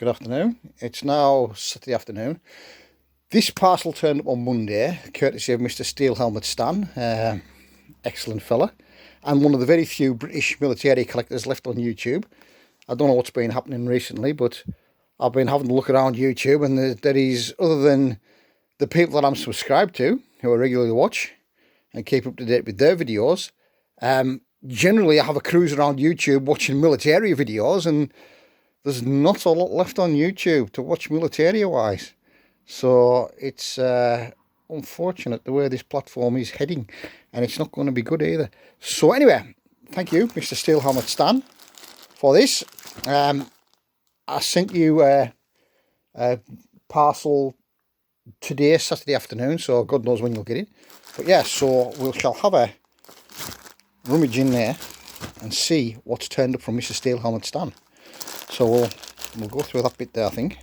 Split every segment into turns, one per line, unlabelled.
Good afternoon. It's now Saturday afternoon. This parcel turned up on Monday, courtesy of Mr. Steel Helmet Stan, excellent fella, and one of the very few British military collectors left on YouTube. I don't know what's been happening recently, but I've been having a look around YouTube, and there is, other than the people that I'm subscribed to, who I regularly watch and keep up to date with their videos, generally I have a cruise around YouTube watching military videos, and there's not a lot left on YouTube to watch military-wise. So it's unfortunate the way this platform is heading, and it's not going to be good either. So anyway, thank you, Mr. Steel Helmet Stan, for this. I sent you a parcel today, Saturday afternoon, so God knows when you'll get it. But yeah, so we shall have a rummage in there and see what's turned up from Mr. Steel Helmet Stan. So we'll go through that bit there, I think.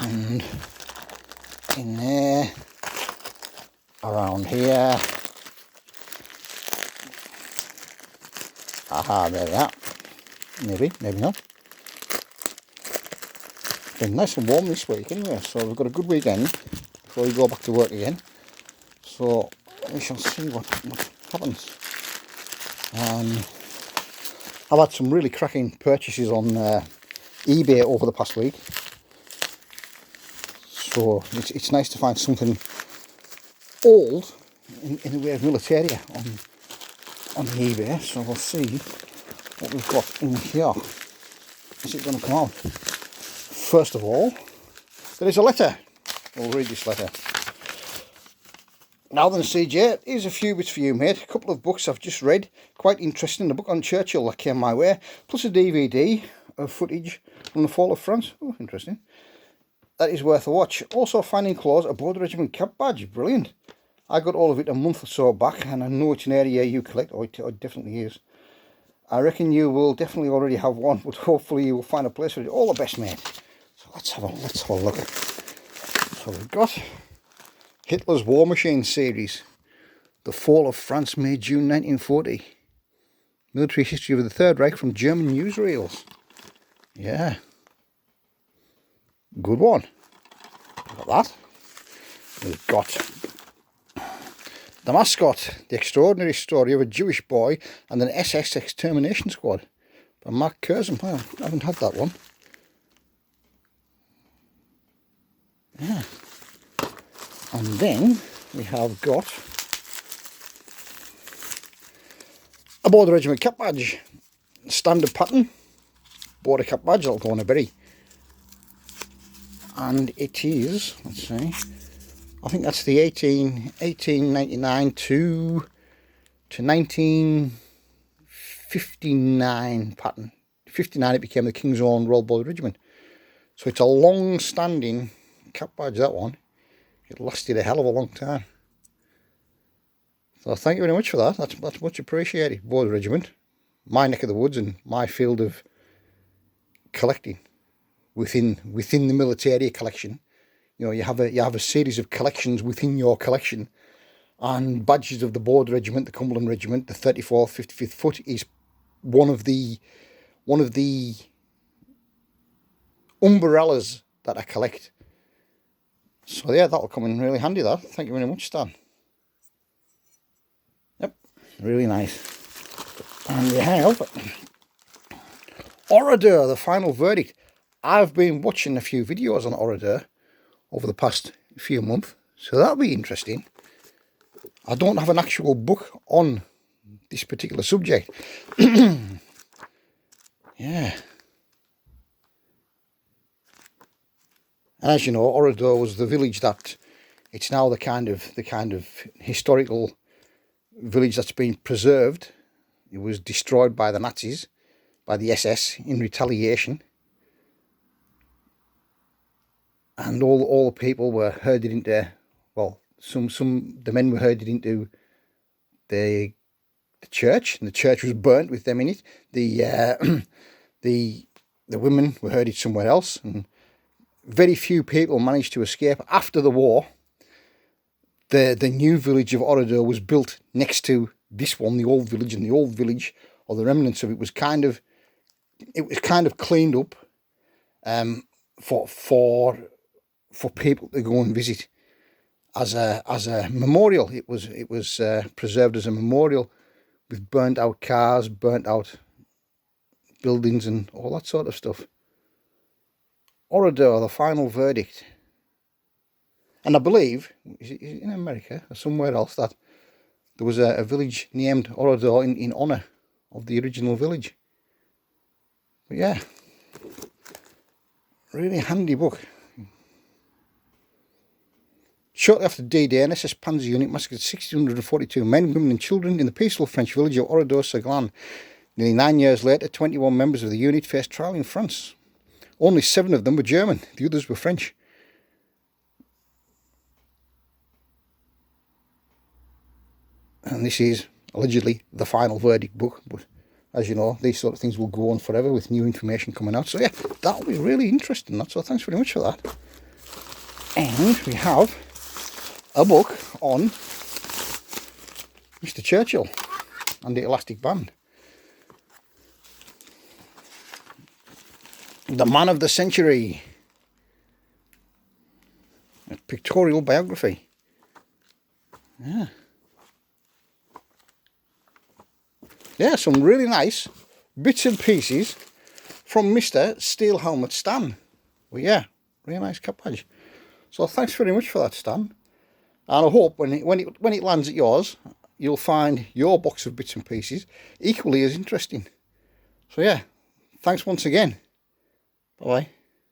And in there, around here. Aha, there we are. Maybe not. It's been nice and warm this week anyway, so we've got a good weekend before we go back to work again. So we shall see what happens. I've had some really cracking purchases on eBay over the past week, so it's nice to find something old in the way of militaria on eBay. So we'll see what we've got in here. Is it going to come out? First of all, there is a letter. We'll read this letter. Now then, CJ, here's a few bits for you, mate. A couple of books I've just read. Quite interesting. The book on Churchill that came my way, plus a DVD of footage from the fall of France. Oh, interesting. That is worth a watch. Also, Finding Claws, a Border Regiment cap badge. Brilliant. I got all of it a month or so back, and I know it's an area you collect. Oh, it definitely is. I reckon you will definitely already have one, but hopefully you will find a place for it. All the best, mate. So let's have a look. So we've got Hitler's War Machine series, The Fall of France, May, June 1940. Military history of the Third Reich from German newsreels. Yeah. Good one. Got that. We've got The Mascot, The Extraordinary Story of a Jewish Boy and an SS Extermination Squad by Mark Curzon. I haven't had that one. Yeah. And then we have got a Border Regiment cap badge, standard pattern, border cap badge. That'll go on a berry. And it is, let's see, I think that's the 1899 to 1959 pattern. 59 it became the King's Own Royal Border Regiment. So it's a long-standing cap badge, that one. It lasted a hell of a long time. So thank you very much for that. That's much appreciated. Border Regiment, my neck of the woods and my field of collecting within the military collection. You know, you have a series of collections within your collection, and badges of the Border Regiment, the Cumberland Regiment, the 34th, 55th Foot is one of the umbrellas that I collect. So yeah, that'll come in really handy, that. Thank you very much, Stan. Yep, really nice. And we have Oradour, The Final Verdict. I've been watching a few videos on Oradour over the past few months, so that'll be interesting. I don't have an actual book on this particular subject. Yeah. And as you know, Oradour was the village that it's now the kind of historical village that's been preserved. It was destroyed by the Nazis, by the SS in retaliation, and all the people were herded into. Well, the men were herded into the church, and the church was burnt with them in it. The women were herded somewhere else, and very few people managed to escape. After the war, the new village of Oradour was built next to this one, the old village, and the old village, or the remnants of it, was kind of was kind of cleaned up for people to go and visit as a memorial. It was preserved as a memorial with burnt out cars, burnt out buildings, and all that sort of stuff. Oradour, the final verdict. And I believe, is it in America or somewhere else, that there was a village named Oradour in honour of the original village. But yeah, really handy book. Shortly after D-Day, an SS Panzer unit massacred 1,642 men, women and children in the peaceful French village of Oradour-sur-Glane. Nearly 9 years later, 21 members of the unit faced trial in France. Only 7 of them were German, the others were French. And this is allegedly the final verdict book, but as you know, these sort of things will go on forever with new information coming out. So yeah, that'll be really interesting. So thanks very much for that. And we have a book on Mr. Churchill and the Elastic Band. The Man of the Century. A pictorial biography. Yeah. Yeah, some really nice bits and pieces from Mr. Steel Helmet Stan. Well, yeah, really nice cap badge. So thanks very much for that, Stan. And I hope when it lands at yours, you'll find your box of bits and pieces equally as interesting. So yeah, thanks once again. Bye-bye.